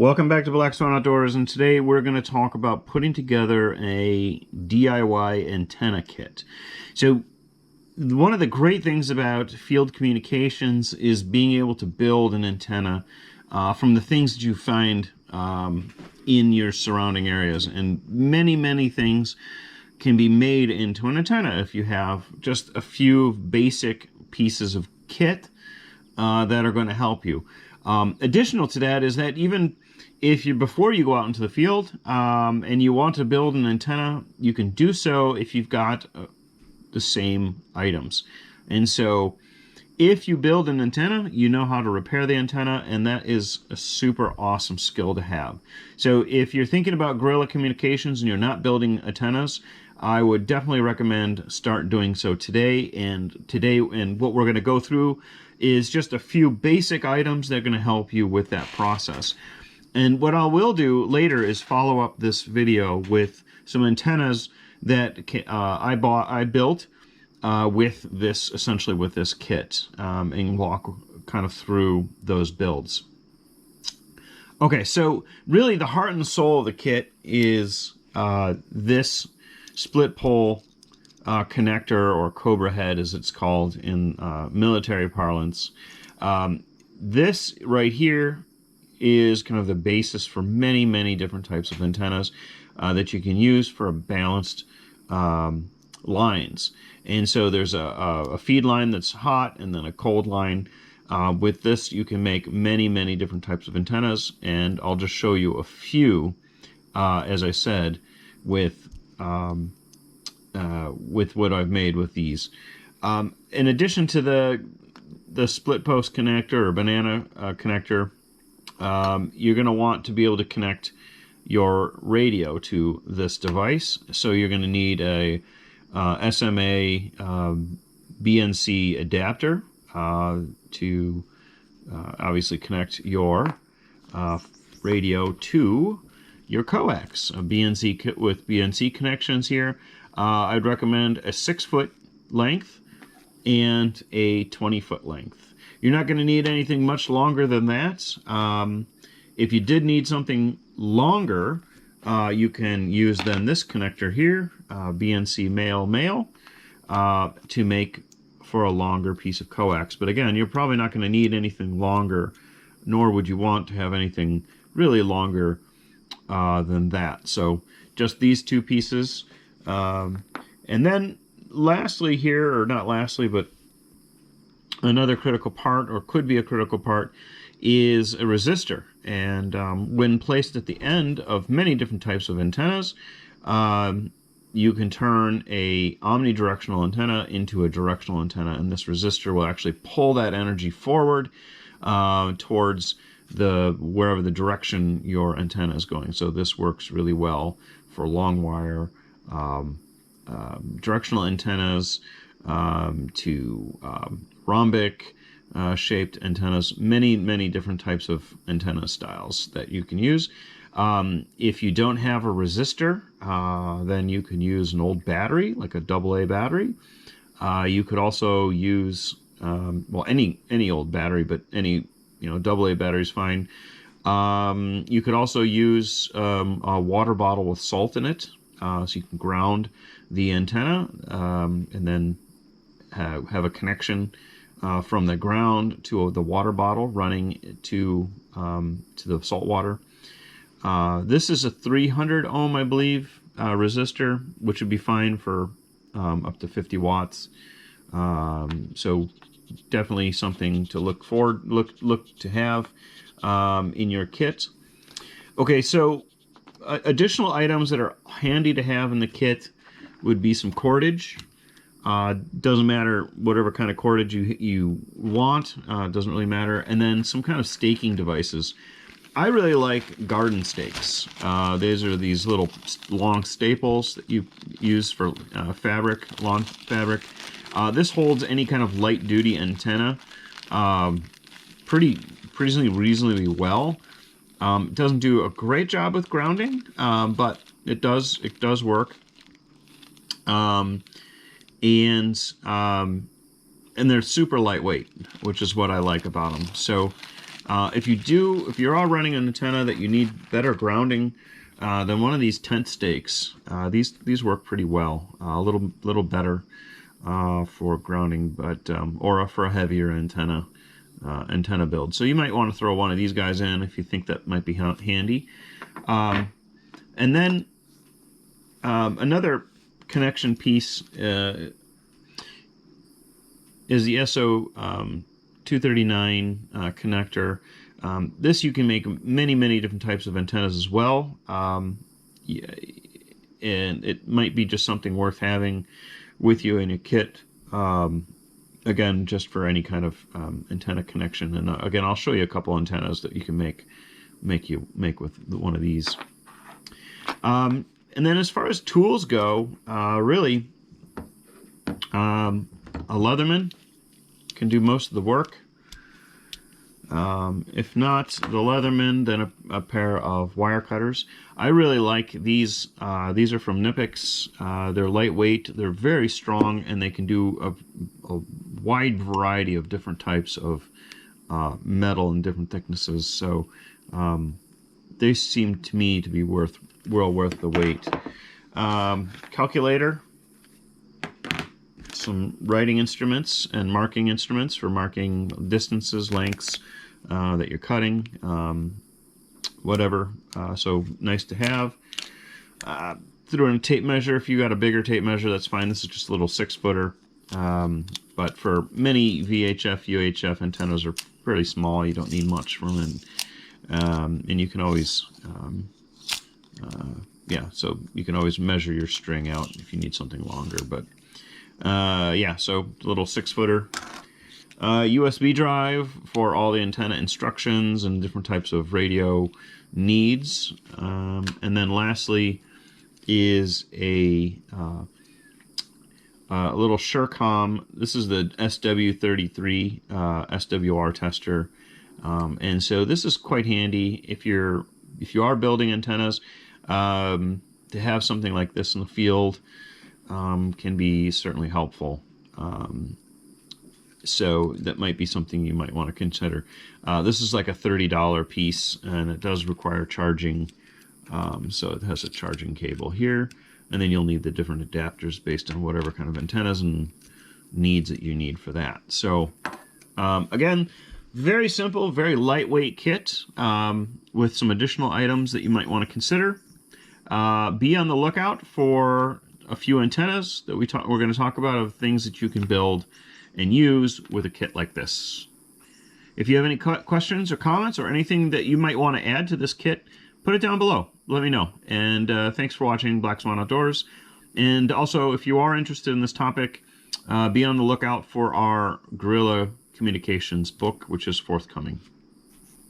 Welcome back to Black Swan Outdoors, and today we're going to talk about putting together a DIY antenna kit. So one of the great things about field communications is being able to build an antenna from the things that you find in your surrounding areas, and many things can be made into an antenna if you have just a few basic pieces of kit that are going to help you. Additional to that is that even if before you go out into the field and you want to build an antenna, you can do so if you've got the same items. And so if you build an antenna, you know how to repair the antenna, and that is a super awesome skill to have. So if you're thinking about guerrilla communications and you're not building antennas, I would definitely recommend start doing so today. And what we're going to go through is just a few basic items that are going to help you with that process. And what I will do later is follow up this video with some antennas that I built with this, essentially with this kit, and walk kind of through those builds. Okay, so really the heart and soul of the kit is this split pole connector, or Cobra head as it's called in military parlance. This right here is kind of the basis for many different types of antennas that you can use for balanced lines. And so there's a feed line that's hot and then a cold line. With this you can make many different types of antennas, and I'll just show you a few, as I said, with what I've made with these. In addition to the split post connector or banana connector, you're going to want to be able to connect your radio to this device. So you're going to need a SMA BNC adapter to obviously connect your radio to your coax. A BNC with BNC connections here. I'd recommend a 6-foot length and a 20-foot length. You're not going to need anything much longer than that. If you did need something longer, you can use then this connector here, BNC male, to make for a longer piece of coax. But again, you're probably not going to need anything longer, nor would you want to have anything really longer than that. So just these two pieces. And then lastly here, or not lastly, but another critical part, or could be a critical part, is a resistor. And when placed at the end of many different types of antennas, you can turn a omnidirectional antenna into a directional antenna, and this resistor will actually pull that energy forward towards wherever the direction your antenna is going. So this works really well for long wire directional antennas, to rhombic shaped antennas, many different types of antenna styles that you can use. If you don't have a resistor, then you can use an old battery, like a AA battery. You could also use well, any old battery, but any AA battery is fine. You could also use a water bottle with salt in it, so you can ground the antenna and then have a connection from the ground to the water bottle running to the salt water. This is a 300 ohm, I believe, resistor, which would be fine for up to 50 watts. So definitely something to look to have in your kit. Okay, so additional items that are handy to have in the kit would be some cordage. Doesn't matter whatever kind of cordage you want, doesn't really matter. And then some kind of staking devices. I really like garden stakes. These are these little long staples that you use for lawn fabric. This holds any kind of light duty antenna reasonably well. It doesn't do a great job with grounding, but it does work. And they're super lightweight, which is what I like about them. So If you are running an antenna that you need better grounding, then one of these tent stakes, these work pretty well. A little better for grounding, but or for a heavier antenna build. So you might want to throw one of these guys in if you think that might be handy. And then another connection piece is the SO239 connector. This you can make many different types of antennas as well, and it might be just something worth having with you in your kit. Again, just for any kind of antenna connection. And again, I'll show you a couple antennas that you can make with one of these. And then as far as tools go, really, a Leatherman can do most of the work. If not the Leatherman, then a pair of wire cutters. I really like these. These are from Knipex. They're lightweight, they're very strong, and they can do a wide variety of different types of metal and different thicknesses. So they seem to me to be well worth the weight. Calculator, some writing instruments and marking instruments for marking distances, lengths that you're cutting, whatever. So nice to have. Throw in a tape measure. If you got a bigger tape measure, that's fine. This is just a little 6-footer. But for many VHF, UHF antennas are pretty small. You don't need much room, and you can always, so you can always measure your string out if you need something longer. But yeah, so a little 6-footer. USB drive for all the antenna instructions and different types of radio needs. And then lastly is a little Surecom. This is the SW33 SWR tester. And so this is quite handy if you are building antennas. To have something like this in the field can be certainly helpful. So that might be something you might want to consider. This is like a $30 piece, and it does require charging. So it has a charging cable here, and then you'll need the different adapters based on whatever kind of antennas and needs that you need for that. So again, very simple, very lightweight kit with some additional items that you might want to consider. Be on the lookout for a few antennas that we're going to talk about, of things that you can build and use with a kit like this. If you have any questions or comments or anything that you might want to add to this kit, put it down below. Let me know. And thanks for watching Black Swan Outdoors. And also, if you are interested in this topic, be on the lookout for our Guerrilla Communications book, which is forthcoming.